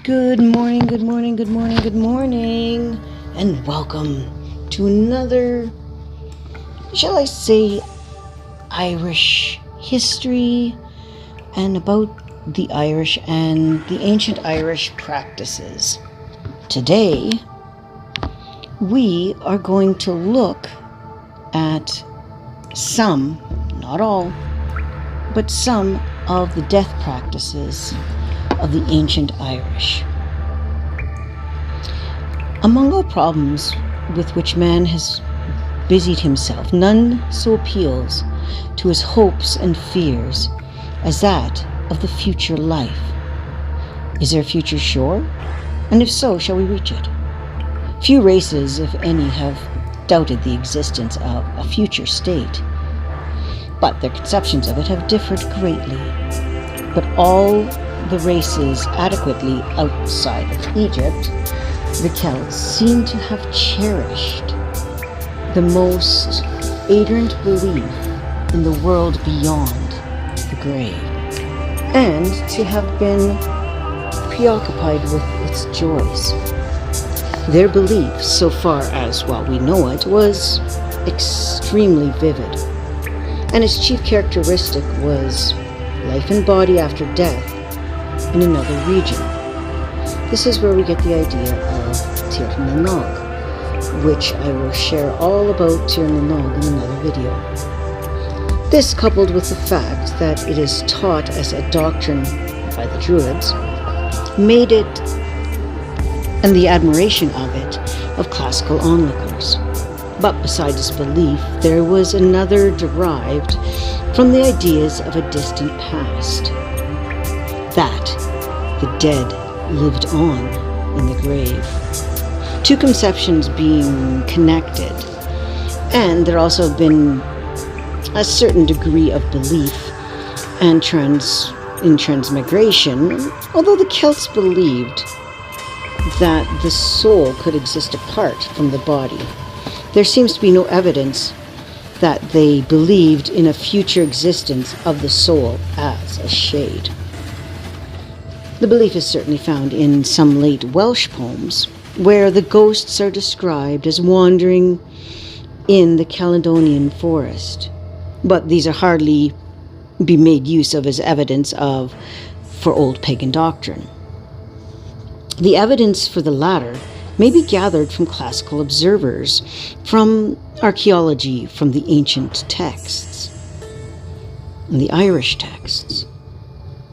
Good morning, good morning, good morning, good morning, and welcome to another, shall I say, Irish history and about the Irish and the ancient Irish practices. Today, we are going to look at some, not all, but some of the death practices of the ancient Irish. Among all problems with which man has busied himself, none so appeals to his hopes and fears as that of the future life. Is there a future sure? And if so, shall we reach it? Few races, if any, have doubted the existence of a future state, but their conceptions of it have differed greatly. But all the races adequately outside of Egypt, the Celts, seem to have cherished the most ardent belief in the world beyond the grave, and to have been preoccupied with its joys. Their belief, so far as what we know it, was extremely vivid, and its chief characteristic was life in body after death in another region. This is where we get the idea of Tír na nÓg, which I will share all about Tír na nÓg in another video. This, coupled with the fact that it is taught as a doctrine by the Druids, made it, and the admiration of it, of classical onlookers. But besides this belief, there was another derived from the ideas of a distant past, that the dead lived on in the grave. Two conceptions being connected, and there also have been a certain degree of belief and transmigration, although the Celts believed that the soul could exist apart from the body. There seems to be no evidence that they believed in a future existence of the soul as a shade. The belief is certainly found in some late Welsh poems, where the ghosts are described as wandering in the Caledonian forest, but these are hardly be made use of as evidence for old pagan doctrine. The evidence for the latter may be gathered from classical observers, from archaeology, from the ancient texts, and the Irish texts.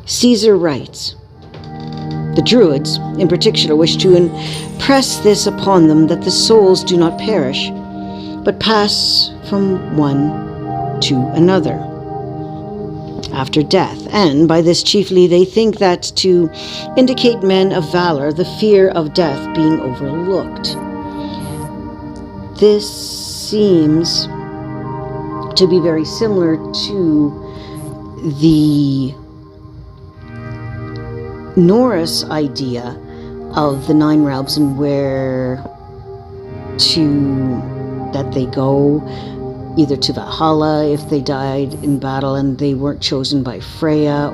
Caesar writes, "The Druids, in particular, wish to impress this upon them, that the souls do not perish, but pass from one to another after death, and by this chiefly they think that to indicate men of valor, the fear of death being overlooked." This seems to be very similar to the Norse idea of the nine realms, and that they go either to Valhalla if they died in battle and they weren't chosen by Freya,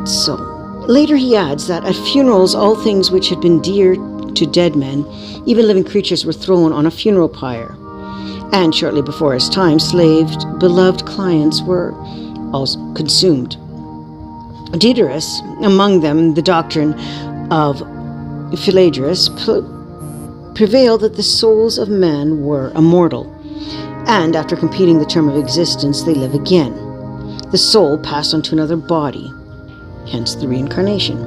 So later he adds that at funerals, all things which had been dear to dead men, even living creatures, were thrown on a funeral pyre. And shortly before his time, beloved clients were also consumed. Diodorus, among them the doctrine of Philadelphus, prevailed that the souls of men were immortal, and after completing the term of existence, they live again. The soul passed on to another body, hence the reincarnation.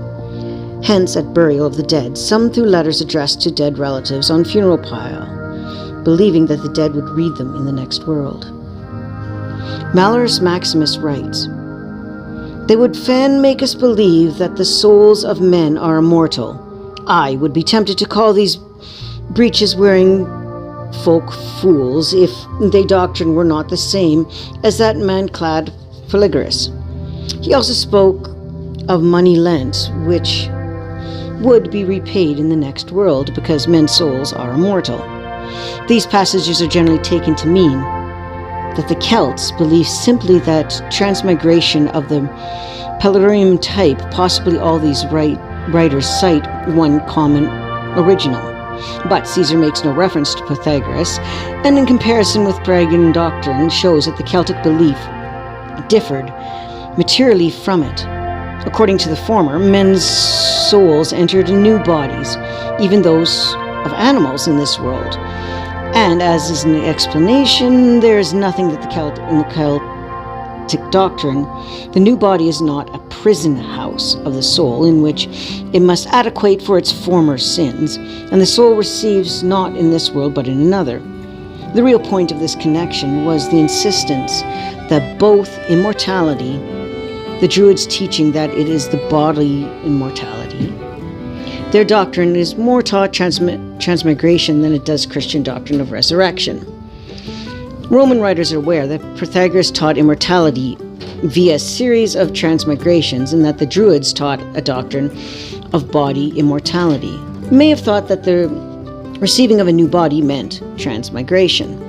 Hence, at burial of the dead, some threw letters addressed to dead relatives on funeral pile, believing that the dead would read them in the next world. Malleus Maximus writes, "They would fain make us believe that the souls of men are immortal. I would be tempted to call these breeches-wearing folk fools, if their doctrine were not the same as that man-clad Philigarus." He also spoke of money lent, which would be repaid in the next world, because men's souls are immortal. These passages are generally taken to mean that the Celts believed simply that transmigration of the Pelarium type, possibly all these writers cite one common original. But Caesar makes no reference to Pythagoras, and in comparison with Pelagian doctrine shows that the Celtic belief differed materially from it. According to the former, men's souls entered new bodies, even those of animals in this world. And as is an explanation, there is nothing that in the Celtic doctrine, the new body is not a prison house of the soul in which it must adequate for its former sins, and the soul receives not in this world but in another. The real point of this connection was the insistence that both immortality, the Druids' teaching that it is the bodily immortality, their doctrine is more taught transmigration than it does Christian doctrine of resurrection. Roman writers are aware that Pythagoras taught immortality via a series of transmigrations, and that the Druids taught a doctrine of body immortality. May have thought that the receiving of a new body meant transmigration.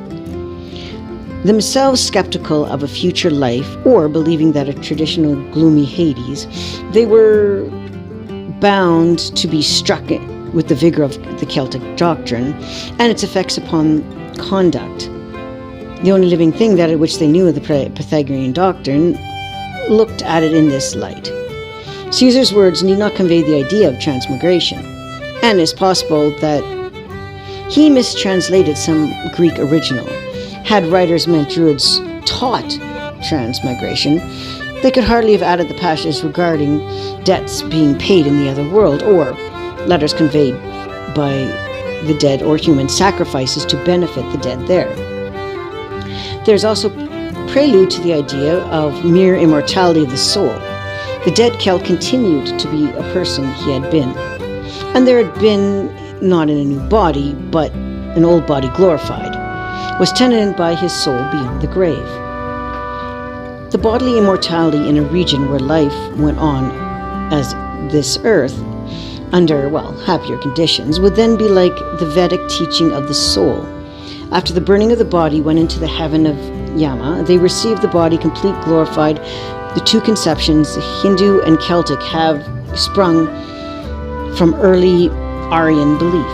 Themselves skeptical of a future life, or believing that a traditional gloomy Hades, they were bound to be struck with the vigor of the Celtic doctrine and its effects upon conduct. The only living thing that at which they knew of the Pythagorean doctrine looked at it in this light. Caesar's words need not convey the idea of transmigration, and it's possible that he mistranslated some Greek original. Had writers meant Druids taught transmigration, they could hardly have added the passage regarding debts being paid in the other world, or letters conveyed by the dead or human sacrifices to benefit the dead there. There's also prelude to the idea of mere immortality of the soul. The dead Celt continued to be a person he had been, and there had been, not in a new body, but an old body glorified, was tenanted by his soul beyond the grave. The bodily immortality in a region where life went on as this earth, under, happier conditions, would then be like the Vedic teaching of the soul. After the burning of the body went into the heaven of Yama, they received the body complete, glorified. The two conceptions, Hindu and Celtic, have sprung from early Aryan belief.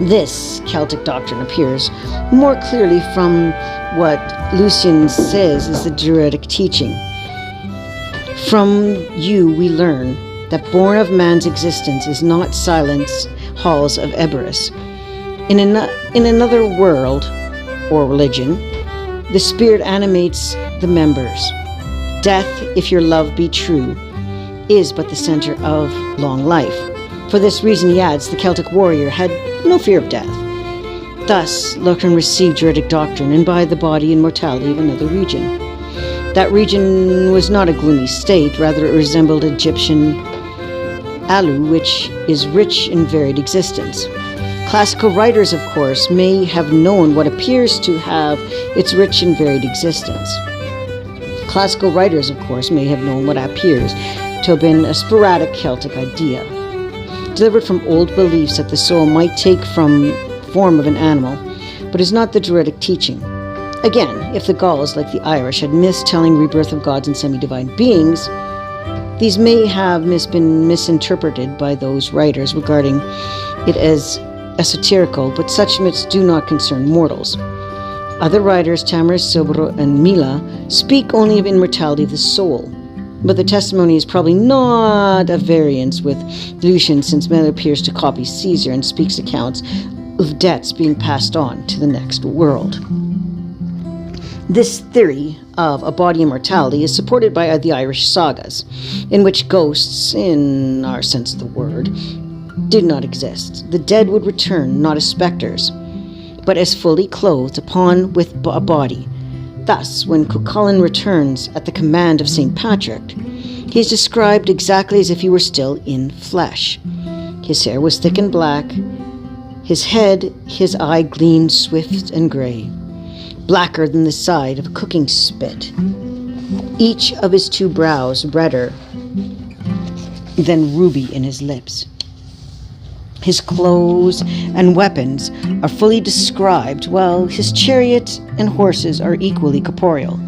This Celtic doctrine appears more clearly from what Lucian says is the Druidic teaching. From you we learn that born of man's existence is not silence halls of Erebus. In another world or religion, the spirit animates the members. Death, if your love be true, is but the center of long life. For this reason, he adds, the Celtic warrior had no fear of death. Thus, Locrine received Druidic doctrine and by the body and mortality of another region. That region was not a gloomy state, rather it resembled Egyptian Alu, which is rich in varied existence. Classical writers, of course, may have known what appears to have its rich and varied existence. Classical writers, of course, may have known what appears to have been a sporadic Celtic idea, delivered from old beliefs that the soul might take from form of an animal, but is not the Druidic teaching. Again, if the Gauls, like the Irish, had missed telling rebirth of gods and semi-divine beings, these may have been misinterpreted by those writers regarding it as esoterical, but such myths do not concern mortals. Other writers, Tamaris, Sobro, and Mila, speak only of immortality of the soul, but the testimony is probably not a variance with Lucian, since Mila appears to copy Caesar and speaks accounts of debts being passed on to the next world. This theory of a body immortality is supported by the Irish sagas, in which ghosts, in our sense of the word, did not exist. The dead would return not as specters, but as fully clothed upon with a body. Thus, when Cuchulainn returns at the command of St. Patrick, he is described exactly as if he were still in flesh. His hair was thick and black, his head, his eye gleamed swift and grey, blacker than the side of a cooking spit, each of his two brows redder than ruby in his lips. His clothes and weapons are fully described, while his chariot and horses are equally corporeal.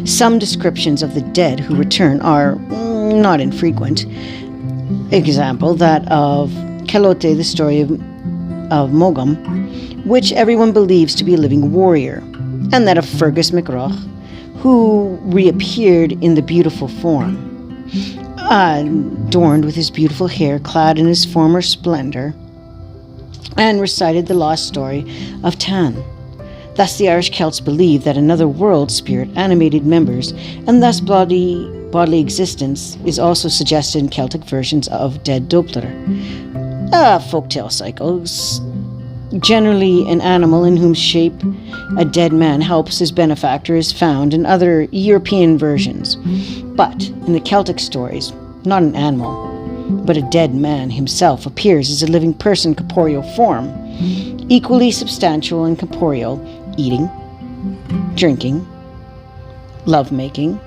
Some descriptions of the dead who return are not infrequent. Example, that of Kelote, the story of Mogam, which everyone believes to be a living warrior, and that of Fergus MacRoch, who reappeared in the beautiful form, adorned with his beautiful hair, clad in his former splendor, and recited the lost story of Tan. Thus the Irish Celts believed that another world spirit animated members, and thus bodily existence is also suggested in Celtic versions of Dead Doppler. Folktale cycles. Generally, an animal in whose shape a dead man helps his benefactor is found in other European versions. But in the Celtic stories, not an animal, but a dead man himself appears as a living person, corporeal form, equally substantial and corporeal, eating, drinking, lovemaking,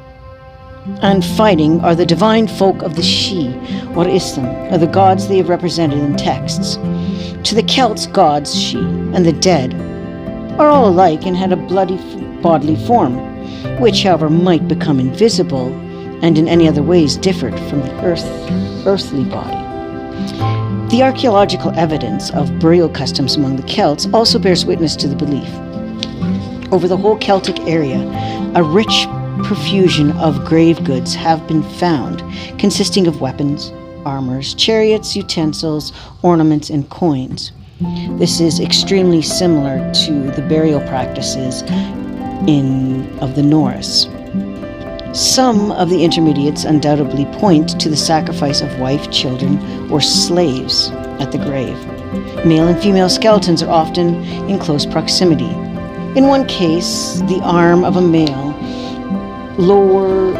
and fighting are the divine folk of the Shi, or Islam, or the gods they have represented in texts. To the Celts, gods, Shi, and the dead are all alike and had a bloody bodily form, which, however, might become invisible and in any other ways differed from the earthly body. The archaeological evidence of burial customs among the Celts also bears witness to the belief. Over the whole Celtic area, a rich profusion of grave goods have been found, consisting of weapons, armors, chariots, utensils, ornaments, and coins. This is extremely similar to the burial practices of the Norse. Some of the intermediates undoubtedly point to the sacrifice of wife, children, or slaves at the grave. Male and female skeletons are often in close proximity. In one case, the arm of a male lower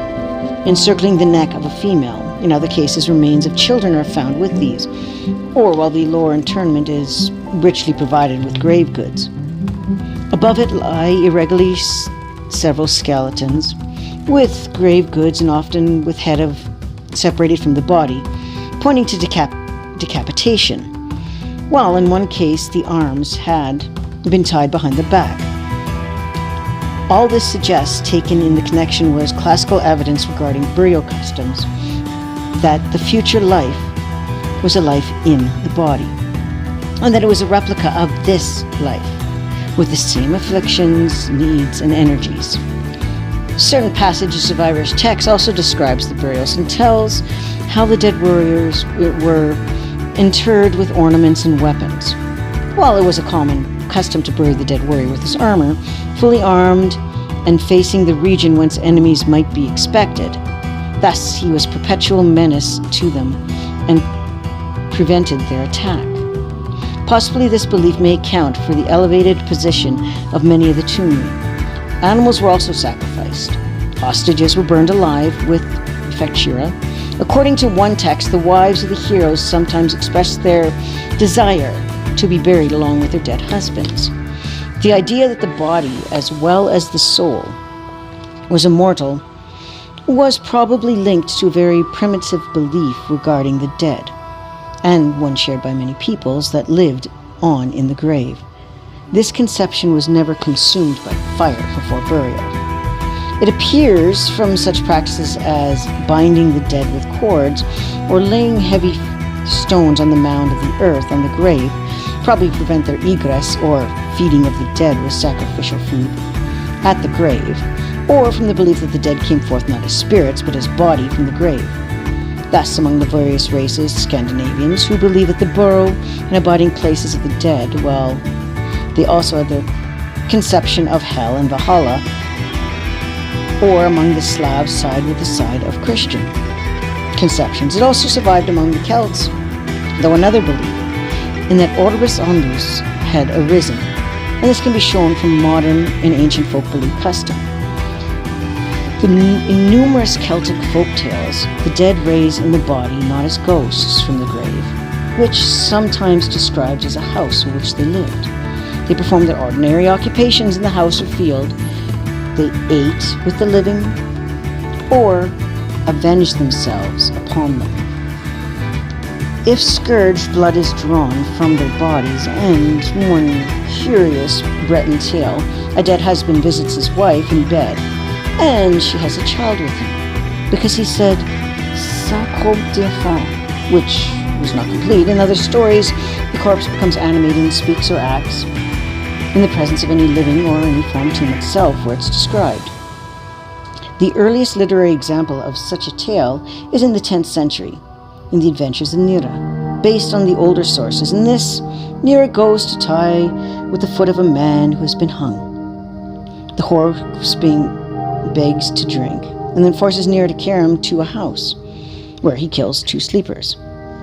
encircling the neck of a female. In other cases, remains of children are found with these, or while the lower interment is richly provided with grave goods. Above it lie irregularly several skeletons with grave goods and often with head separated from the body, pointing to decapitation, while in one case the arms had been tied behind the back. All this suggests, taken in the connection with classical evidence regarding burial customs, that the future life was a life in the body, and that it was a replica of this life, with the same afflictions, needs, and energies. Certain passages of Irish text also describes the burials and tells how the dead warriors were interred with ornaments and weapons. While it was a common custom to bury the dead warrior with his armor, fully armed and facing the region whence enemies might be expected. Thus, he was perpetual menace to them and prevented their attack. Possibly this belief may account for the elevated position of many of the tomb. Animals were also sacrificed. Hostages were burned alive with effectura. According to one text, the wives of the heroes sometimes expressed their desire to be buried along with their dead husbands. The idea that the body, as well as the soul, was immortal was probably linked to a very primitive belief regarding the dead, and one shared by many peoples that lived on in the grave. This conception was never consumed by fire before burial. It appears from such practices as binding the dead with cords or laying heavy stones on the mound of the earth on the grave, probably prevent their egress or feeding of the dead with sacrificial food at the grave, or from the belief that the dead came forth not as spirits but as body from the grave. Thus, among the various races, Scandinavians who believe that the burial and abiding places of the dead, well, they also had the conception of hell and Valhalla, or among the Slavs side with the side of Christian conceptions. It also survived among the Celts, though another belief in that Orbis Ondus had arisen, and this can be shown from modern and ancient folk belief custom. In numerous Celtic folk tales, the dead raise in the body not as ghosts from the grave, which sometimes describes as a house in which they lived. They performed their ordinary occupations in the house or field. They ate with the living or avenged themselves upon them. If scourged blood is drawn from their bodies, and one curious Breton tale, a dead husband visits his wife in bed, and she has a child with him, because he said, "Sacre d'enfant," which was not complete. In other stories, the corpse becomes animated and speaks or acts in the presence of any living or any formed tomb itself where it's described. The earliest literary example of such a tale is in the 10th century, in the Adventures of Nera, based on the older sources. In this, Nera goes to tie with the foot of a man who has been hung. The horse begs to drink, and then forces Nera to carry him to a house, where he kills 2 sleepers.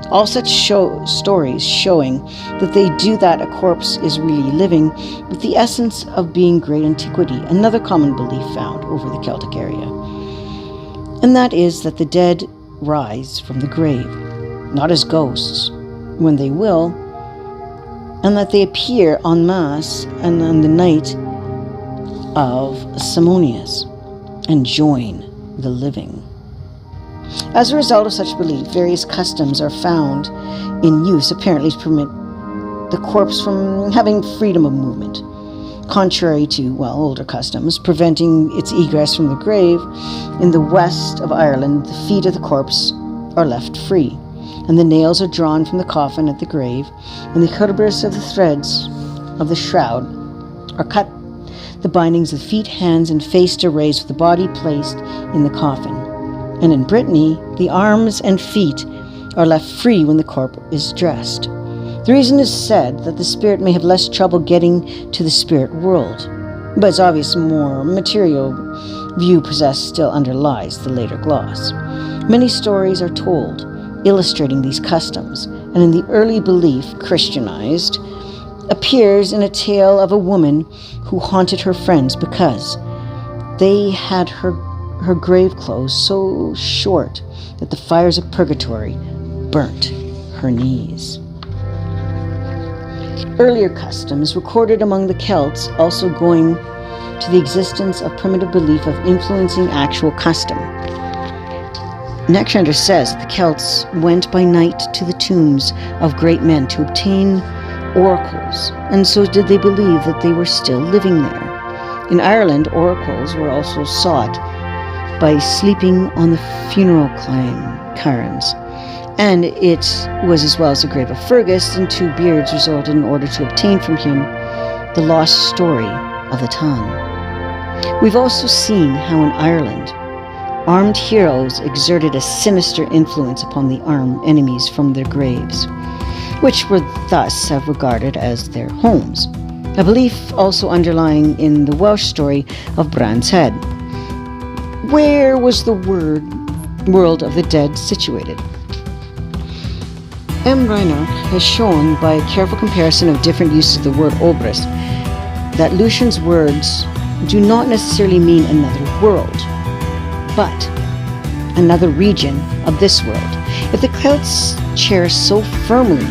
All such stories showing that they do that a corpse is really living with the essence of being great antiquity, another common belief found over the Celtic area. And that is that the dead rise from the grave, not as ghosts, when they will, and that they appear en masse and on the night of Simonias and join the living. As a result of such belief, various customs are found in use apparently to permit the corpse from having freedom of movement. Contrary to, older customs, preventing its egress from the grave, in the west of Ireland, the feet of the corpse are left free, and the nails are drawn from the coffin at the grave, and the cutburs of the threads of the shroud are cut, the bindings of feet, hands, and face are raised with the body placed in the coffin. And in Brittany, the arms and feet are left free when the corpse is dressed. The reason is said that the spirit may have less trouble getting to the spirit world, but its obvious more material view possessed still underlies the later gloss. Many stories are told, illustrating these customs, and in the early belief, Christianized, appears in a tale of a woman who haunted her friends because they had her grave clothes so short that the fires of purgatory burnt her knees. Earlier customs recorded among the Celts also going to the existence of primitive belief of influencing actual custom. Nexander says that the Celts went by night to the tombs of great men to obtain oracles, and so did they believe that they were still living there. In Ireland, oracles were also sought by sleeping on the funeral cairns, and it was as well as the grave of Fergus, and 2 beards resulted in order to obtain from him the lost story of the tongue. We've also seen how in Ireland, armed heroes exerted a sinister influence upon the armed enemies from their graves, which were thus regarded as their homes, a belief also underlying in the Welsh story of Bran's Head. Where was the world of the dead situated? M. Reinach has shown by a careful comparison of different uses of the word obris that Lucian's words do not necessarily mean another world, but another region of this world. If the Celts cherished so firmly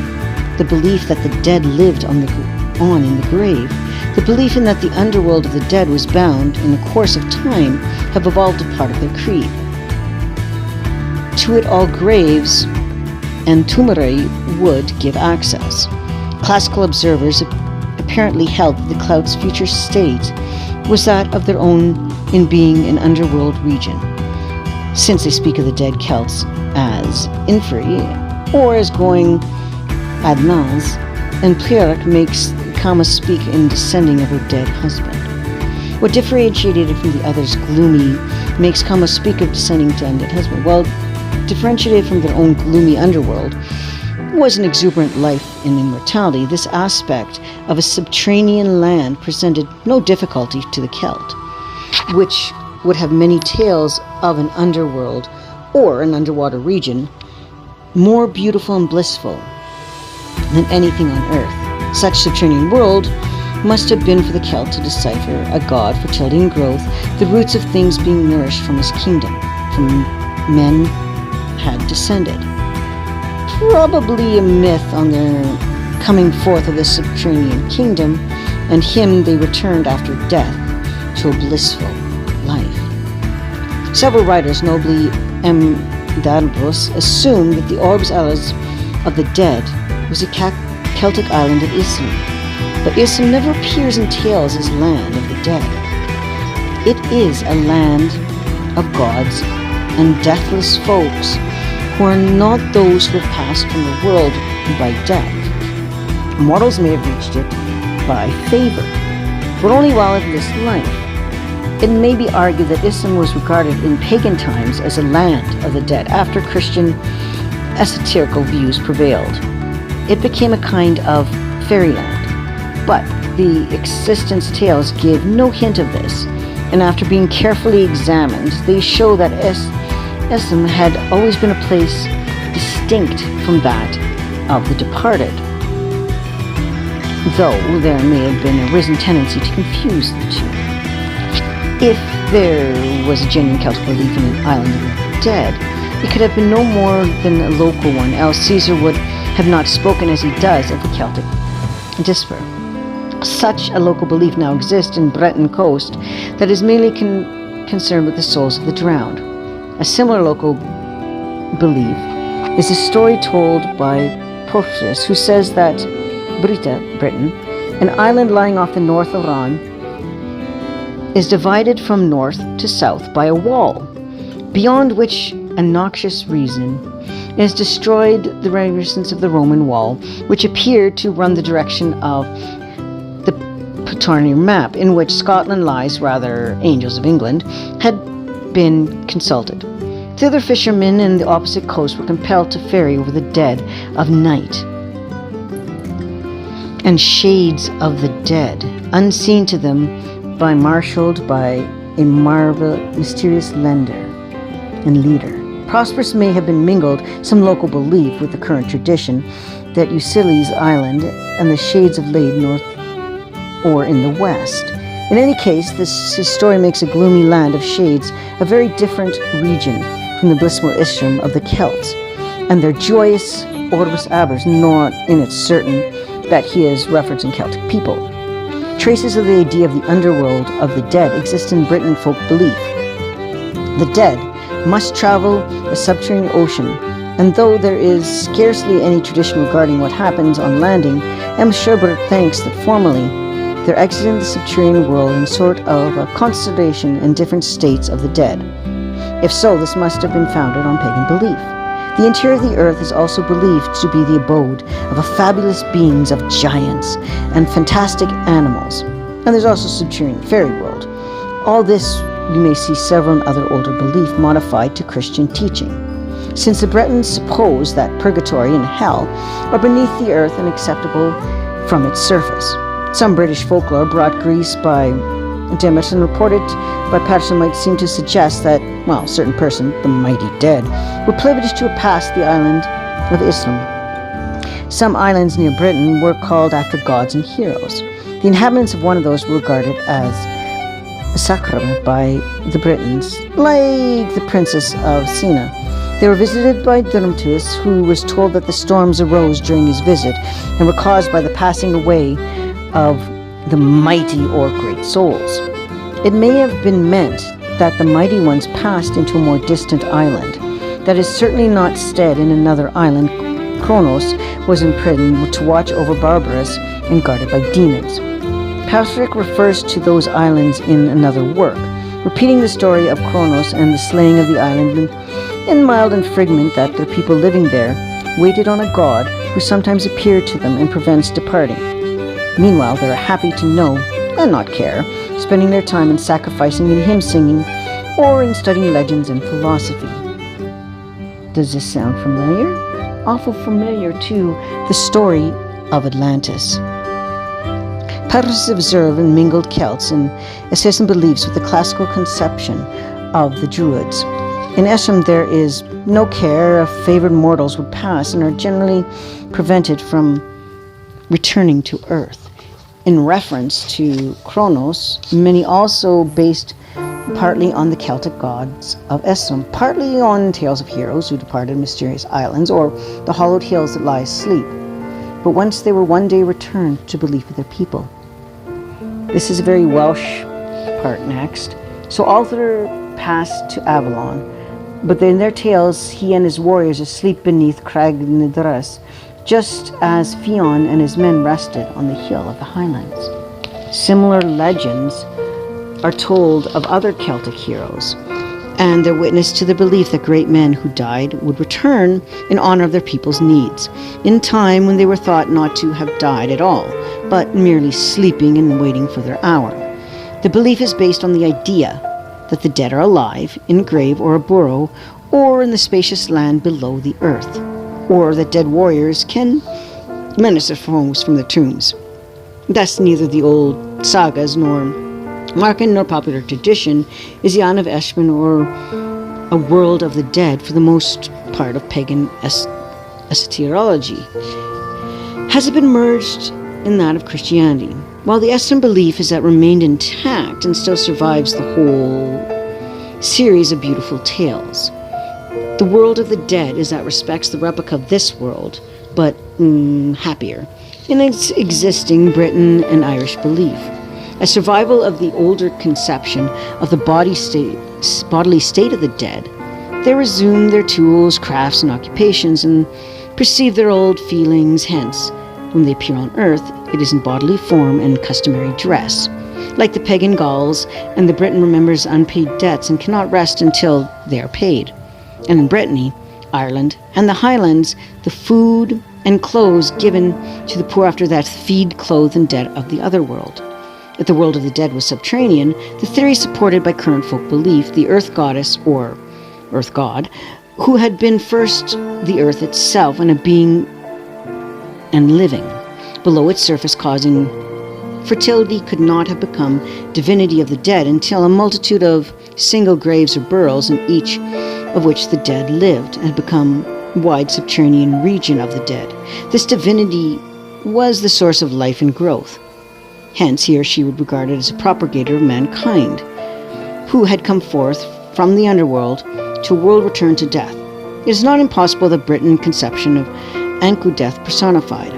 the belief that the dead lived on in the grave, the belief in that the underworld of the dead was bound in the course of time have evolved a part of their creed. To it all graves and tumuli would give access. Classical observers apparently held that the Celts' future state was that of their own in being an underworld region, since they speak of the dead Celts as inferi, or as going ad nas, and Pleuric makes Kama speak in descending of her dead husband. What differentiated it from the others gloomy makes Kama speak of descending to undead husband. Well, differentiated from their own gloomy underworld was an exuberant life in immortality. This aspect of a subterranean land presented no difficulty to the Celt, which would have many tales of an underworld or an underwater region more beautiful and blissful than anything on earth. Such subterranean world must have been for the Celt to decipher a god, fertility and growth, the roots of things being nourished from his kingdom, from men had descended. Probably a myth on their coming forth of the subterranean kingdom, and him they returned after death to a blissful life. Several writers, notably M. Darbrus, assume that the orbs Elas of the dead was the Celtic island of Islay, but Islay never appears in tales as land of the dead. It is a land of gods and deathless folks who are not those who have passed from the world by death. Mortals may have reached it by favor, but only while it this life. It may be argued that Islay was regarded in pagan times as a land of the dead after Christian esoterical views prevailed. It became a kind of fairyland, but the existence tales give no hint of this, and after being carefully examined, they show that Islay had always been a place distinct from that of the departed, though there may have been a risen tendency to confuse the two. If there was a genuine Celtic belief in an island of the dead, it could have been no more than a local one, else Caesar would have not spoken as he does of the Celtic diaspora. Such a local belief now exists in Breton coast that is mainly concerned with the souls of the drowned. A similar local belief is a story told by Porphyrius, who says that Brita, Britain, an island lying off the north of Rhine, is divided from north to south by a wall, beyond which a noxious reason has destroyed the reminiscence of the Roman wall, which appeared to run the direction of the Ptolemaic map, in which Scotland lies, rather Angels of England, had been consulted. Thither fishermen in the opposite coast were compelled to ferry over the dead of night and shades of the dead, unseen to them, marshaled by a mysterious lender and leader. Prosperous may have been mingled some local belief with the current tradition that Ulysses Island and the shades of laid north or in the west. In any case, this story makes a gloomy land of shades a very different region from the blissful Isham of the Celts, and their joyous Orbis Abers, not in it certain that he is referencing Celtic people. Traces of the idea of the underworld of the dead exist in Britain folk belief. The dead must travel a subterranean ocean, and though there is scarcely any tradition regarding what happens on landing, M. Sherbert thinks that formerly they're exiting the subterranean world in sort of a constellation in different states of the dead. If so, this must have been founded on pagan belief. The interior of the earth is also believed to be the abode of a fabulous beings of giants and fantastic animals. And there's also a subterranean fairy world. All this you may see several other older beliefs modified to Christian teaching, since the Bretons suppose that purgatory and hell are beneath the earth and acceptable from its surface. Some British folklore brought Greece by Demeter and reported by Patterson might seem to suggest that, well, a certain person, the mighty dead, were privileged to pass the island of Islam. Some islands near Britain were called after gods and heroes. The inhabitants of one of those were regarded as sacred by the Britons, like the Princess of Siena. They were visited by Dermatius, who was told that the storms arose during his visit and were caused by the passing away of the mighty or great souls. It may have been meant that the mighty ones passed into a more distant island. That is certainly not said in another island. Kronos was in prison to watch over Barbarus and guarded by demons. Patrick refers to those islands in another work, repeating the story of Kronos and the slaying of the island in mild infringement that the people living there waited on a god who sometimes appeared to them and prevents departing. Meanwhile, they are happy to know, and not care, spending their time in sacrificing and hymn singing, or in studying legends and philosophy. Does this sound familiar? Awful familiar to the story of Atlantis. Paris observed and mingled Celts and assessing beliefs with the classical conception of the Druids. In Eshem there is no care if favored mortals would pass and are generally prevented from returning to earth. In reference to Kronos, many also based partly on the Celtic gods of Essom, partly on tales of heroes who departed mysterious islands or the hollowed hills that lie asleep, but whence they were one day returned to belief of their people. This is a very Welsh part next. So Arthur passed to Avalon, But in their tales, he and his warriors are asleep beneath Crag Nidras, just as Fionn and his men rested on the hill of the Highlands. Similar legends are told of other Celtic heroes, and they're witness to the belief that great men who died would return in honor of their people's needs, in time when they were thought not to have died at all, but merely sleeping and waiting for their hour. The belief is based on the idea that the dead are alive, in a grave or a burrow, or in the spacious land below the earth, or that dead warriors can menace their foes from their tombs. Thus, neither the old sagas nor Markan nor popular tradition is Jan of Eshman or a world of the dead, for the most part of pagan esoterology. Has it been merged in that of Christianity? While the Eastern belief is that remained intact and still survives the whole series of beautiful tales. The world of the dead is that respects the replica of this world, but happier, in its existing Britain and Irish belief. A survival of the older conception of the bodily state of the dead, they resume their tools, crafts, and occupations, and perceive their old feelings. Hence, when they appear on earth, it is in bodily form and customary dress. Like the pagan Gauls, and the Briton remembers unpaid debts and cannot rest until they are paid. And in Brittany, Ireland, and the Highlands, the food and clothes given to the poor after that feed, clothe, and dead of the other world. If the world of the dead was subterranean, the theory supported by current folk belief, the earth goddess or earth god, who had been first the earth itself and a being and living below its surface, causing fertility, could not have become divinity of the dead until a multitude of single graves or burrows, in each of which the dead lived, had become wide subterranean region of the dead. This divinity was the source of life and growth. Hence, he or she would regard it as a propagator of mankind, who had come forth from the underworld to a world returned to death. It is not impossible that Britain conception of Anku death personified.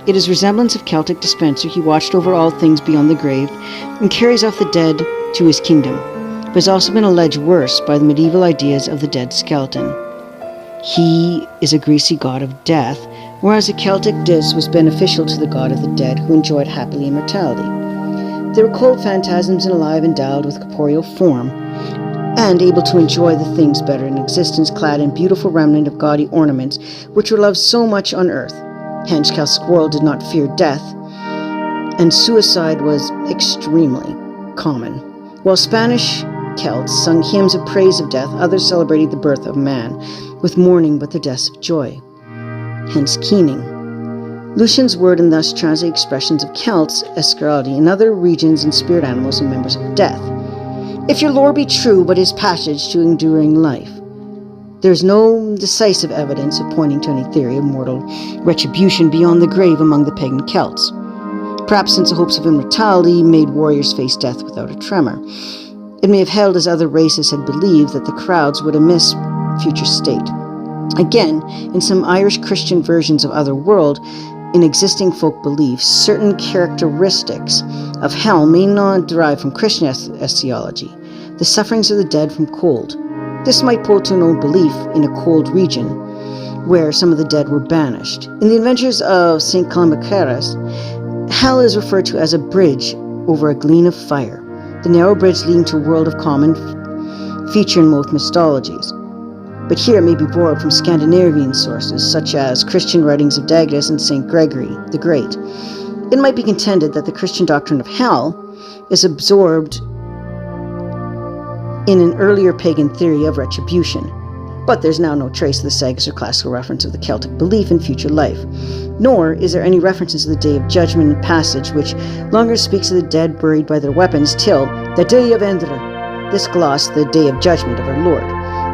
It is resemblance of Celtic dispenser. He watched over all things beyond the grave and carries off the dead to his kingdom, but has also been alleged worse by the medieval ideas of the dead skeleton. He is a greasy god of death, whereas the Celtic dis was beneficial to the god of the dead, who enjoyed happily immortality. They were cold phantasms and alive, endowed with corporeal form, and able to enjoy the things better in existence, clad in beautiful remnant of gaudy ornaments, which were loved so much on earth. Hence, Celtic world did not fear death, and suicide was extremely common. While Spanish Celts sung hymns of praise of death, others celebrated the birth of man with mourning but the deaths of joy. Hence keening. Lucian's word and thus translate expressions of Celts, Escaraldi, and other regions and spirit animals and members of death. If your lore be true, but his passage to enduring life, there is no decisive evidence of pointing to any theory of mortal retribution beyond the grave among the pagan Celts. Perhaps since the hopes of immortality made warriors face death without a tremor, it may have held as other races had believed that the crowds would miss future state. Again, in some Irish Christian versions of other world, in existing folk beliefs, certain characteristics of hell may not derive from Christian theology. The sufferings of the dead from cold. This might point to an old belief in a cold region where some of the dead were banished. In the Adventures of St. Columbacillus, hell is referred to as a bridge over a gleam of fire, the narrow bridge leading to a world of common feature in both mythologies. But here it may be borrowed from Scandinavian sources, such as Christian writings of Dagus and St. Gregory the Great. It might be contended that the Christian doctrine of hell is absorbed in an earlier pagan theory of retribution, but there's now no trace of the sagas or classical reference of the Celtic belief in future life, nor is there any references to the day of judgment and passage, which longer speaks of the dead buried by their weapons till the day of Endra. This gloss, the day of judgment of our Lord,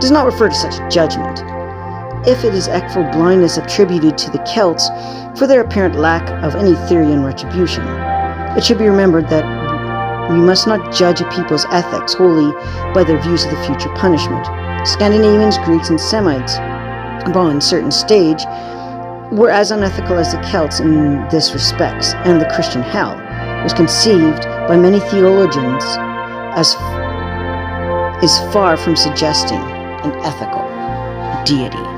does not refer to such judgment. If it is actual blindness attributed to the Celts for their apparent lack of any theory in retribution, it should be remembered that we must not judge a people's ethics wholly by their views of the future punishment. Scandinavians, Greeks, and Semites, upon a certain stage, were as unethical as the Celts in this respects, and the Christian hell was conceived by many theologians as is far from suggesting and ethical deity.